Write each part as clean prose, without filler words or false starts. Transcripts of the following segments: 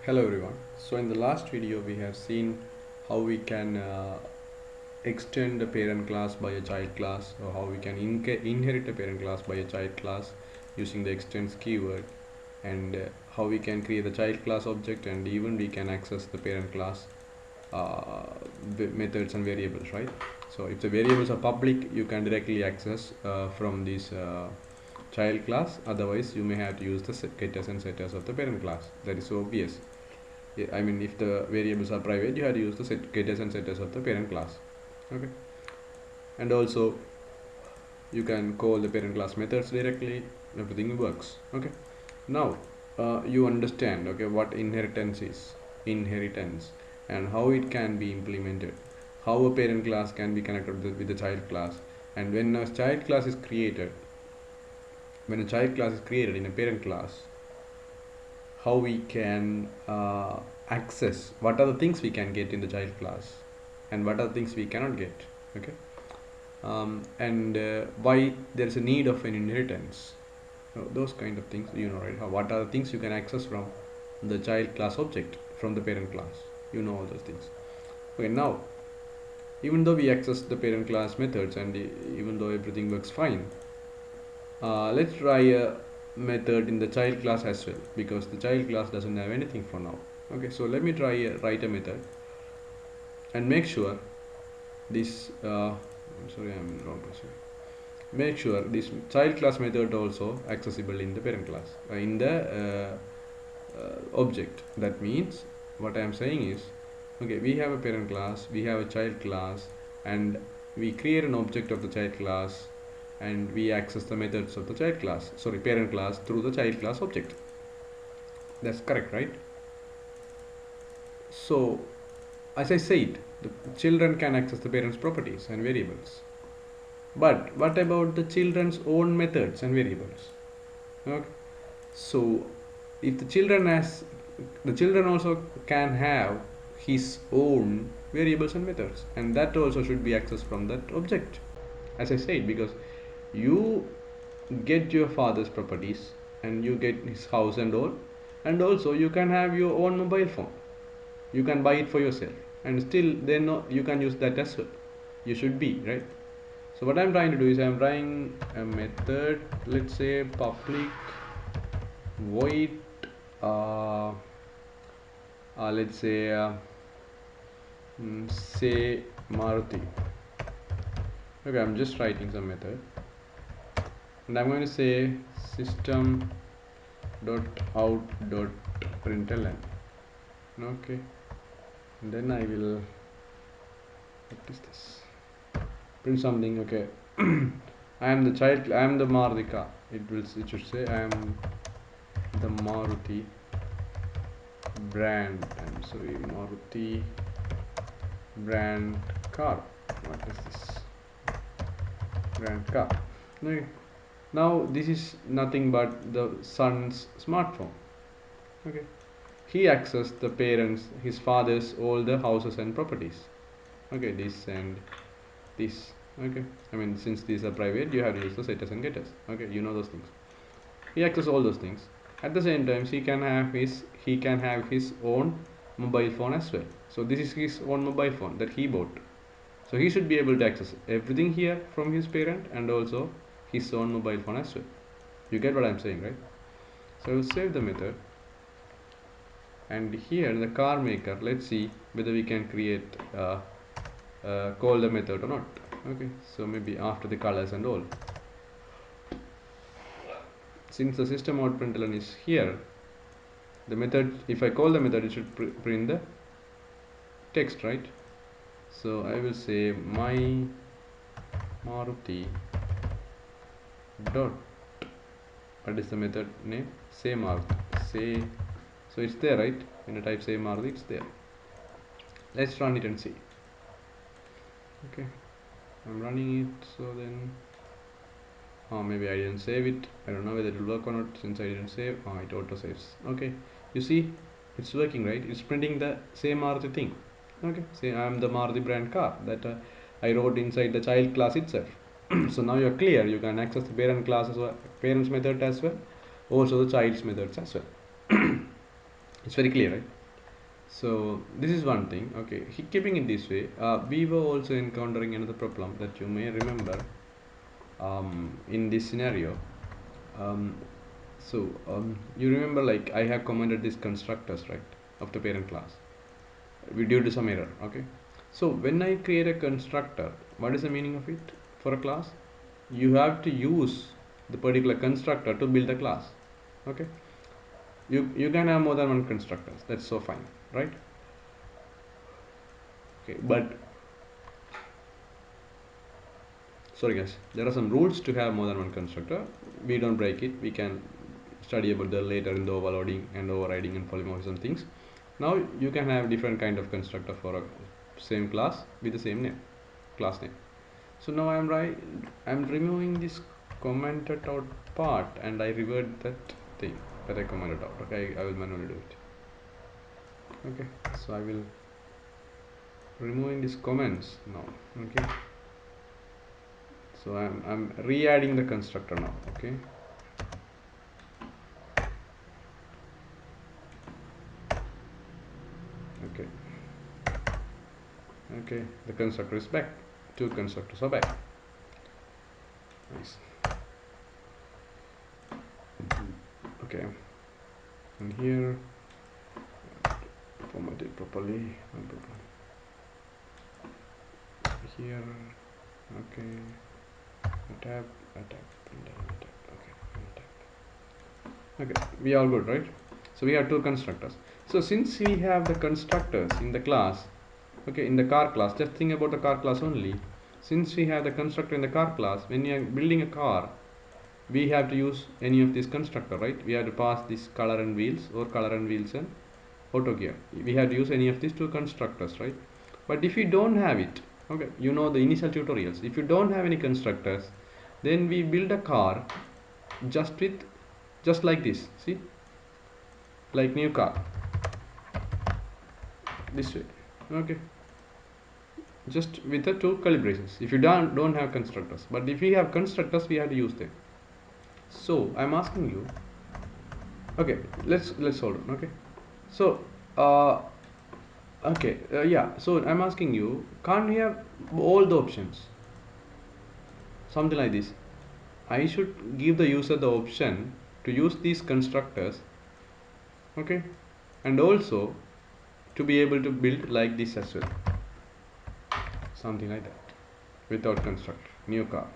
Hello everyone. So in the last video we have seen how we can extend a parent class by a child class, or how we can inherit a parent class by a child class using the extends keyword, and how we can create the child class object, and even we can access the parent class uh, methods and variables, right? So if the variables are public, you can directly access from this child class. Otherwise you may have to use the getters and setters of the parent class. That is so obvious. Yeah, I mean, if the variables are private, you have to use the getters and setters of the parent class. Okay, and also you can call the parent class methods directly. Everything works. Okay, now you understand, okay, what inheritance is, inheritance, and how it can be implemented, how a parent class can be connected with the child class, and when a child class is created, when a child class is created in a parent class, how we can access, what are the things we can get in the child class and what are the things we cannot get. Okay, and why there is a need of an inheritance. Those kind of things, right? What are the things you can access from the child class object from the parent class, all those things. Okay, now even though we access the parent class methods, and even though everything works fine, let's try a method in the child class as well, because the child class doesn't have anything for now. Okay, so let me write a method and make sure this I'm sorry, I'm in wrong person. Make sure this child class method also accessible in the parent class, in the object. That means what I am saying is, okay, we have a parent class, we have a child class, and we create an object of the child class, and we access the methods of the child class, sorry, parent class, through the child class object. That's correct, right? So as I said, the children can access the parents properties and variables, but what about the children's own methods and variables? Okay, so if the children also can have his own variables and methods, and that also should be accessed from that object, as I said, because you get your father's properties and you get his house and all, and also you can have your own mobile phone, you can buy it for yourself, and still then you can use that as well. You should be right. So what I'm trying to do is I'm trying a method, let's say public void let's say say Maruti. Okay, I'm just writing some method, and I'm going to say system dot out dot println. Okay, and then I will, what is this, print something. Okay, I am the child, I am the Mardika. It should say I am the Maruti brand. I'm sorry, Maruti brand car. What is this? Brand car. Okay. Now this is nothing but the son's smartphone. Okay. He accessed the parents, his father's, all the houses and properties. Okay, this and this. Okay. I mean, since these are private, you have to use the setters and getters. Okay, you know those things. He accesses all those things. At the same time, he can have his own mobile phone as well. So this is his own mobile phone that he bought. So he should be able to access everything here from his parent, and also his own mobile phone as well. You get what I'm saying, right? So I will save the method, and here the car maker, let's see whether we can create call the method or not. Okay, so maybe after the colors and all. Since the system out println is here, the method, if I call the method, it should print the text, right? So I will say my Maruti dot, what is the method name? Say Maruti. Say, so it's there, right? When I type say Maruti, it's there. Let's run it and see. Okay, I'm running it. So then maybe I didn't save it. I don't know whether it will work or not, since I didn't save. It auto saves. Okay, you see it's working, right? It's printing the same Maruti thing. Okay, say I am the Maruti brand car that I wrote inside the child class itself. So now you're clear, you can access the parent class as well, parents method as well, also the child's methods as well. It's very clear, right? So this is one thing. Okay, keeping it this way, we were also encountering another problem that you may remember in this scenario. um, you remember, like, I have commented these constructors, right, of the parent class. We due to some error. Okay, so when I create a constructor, what is the meaning of it? For a class, you have to use the particular constructor to build a class. Okay, you can have more than one constructors, that's so fine, right? Okay, but sorry guys, there are some rules to have more than one constructor. We don't break it. We can study about that later in the overloading and overriding and polymorphism things. Now you can have different kind of constructor for a same class with the same name, class name. So now I'm removing this commented out part and I revert that thing that I commented out. Okay, I will manually do it. Okay, so I will removing these comments now. Okay, so I'm re-adding the constructor now. Okay, okay, okay, the constructor is back. Two constructors are back. Nice. Okay, and here format it properly. Here, okay, tab, okay, we are good, right? So we have two constructors. So since we have the constructors in the class, okay, in the car class, just think about the car class only. Since we have the constructor in the car class, when you are building a car, we have to use any of this constructor, right? We have to pass this color and wheels, or color and wheels and auto gear. We have to use any of these two constructors, right? But if you don't have it, okay, you know the initial tutorials, if you don't have any constructors, then we build a car just like this. See, like new car, this way. Okay, just with the two calibrations. If you don't have constructors, but if you have constructors, we have to use them. So I'm asking you, okay, let's hold on. Okay, so okay, yeah, so I'm asking you, can't we have all the options? Something like this. I should give the user the option to use these constructors, okay, and also to be able to build like this as well. Something like that, without constructor, new car.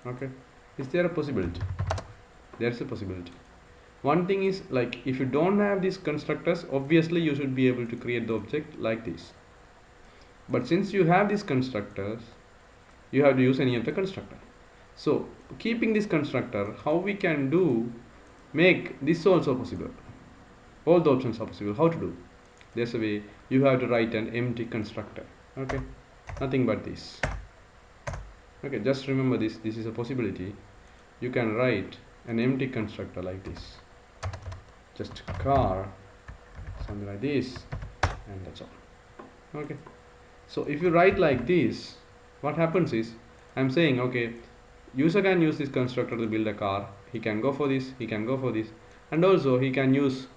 Okay, is there a possibility? There's a possibility. One thing is, like, if you don't have these constructors, obviously you should be able to create the object like this. But since you have these constructors, you have to use any of the constructor. So keeping this constructor, how we can do, make this also possible. All the options are possible. How to do? There's a way. You have to write an empty constructor. Okay, nothing but this. Okay, just remember this. This is a possibility. You can write an empty constructor like this. Just car, something like this, and that's all. Okay, so if you write like this, what happens is, I'm saying, okay, user can use this constructor to build a car. He can go for this, he can go for this, and also he can use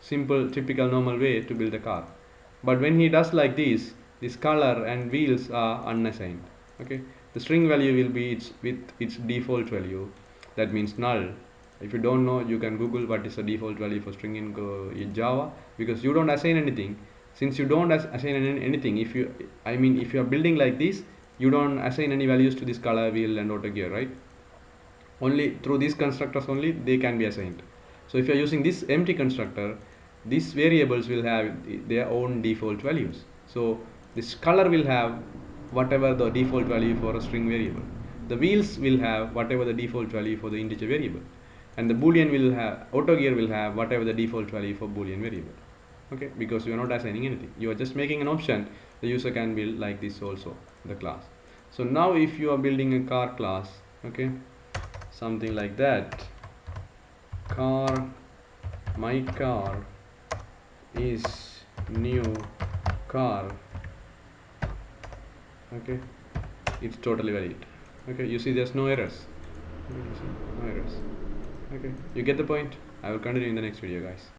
simple typical normal way to build a car. But when he does like this color and wheels are unassigned. Okay, the string value will be with its default value, that means null. If you don't know, you can google what is the default value for string in Java, because you don't assign anything. Since you don't assign anything, if you are building like this, you don't assign any values to this color, wheel and auto gear, right? Only through these constructors only they can be assigned. So if you are using this empty constructor, these variables will have their own default values. So this color will have whatever the default value for a string variable. The wheels will have whatever the default value for the integer variable, and the boolean will have, auto gear will have whatever the default value for boolean variable. Okay, because you are not assigning anything, you are just making an option. The user can build like this also, the class. So now if you are building a car class, okay, something like that, car, my car is new car. Okay, it's totally valid. Okay, you see there's no errors. Okay, no errors. Okay, you get the point. I will continue in the next video, guys.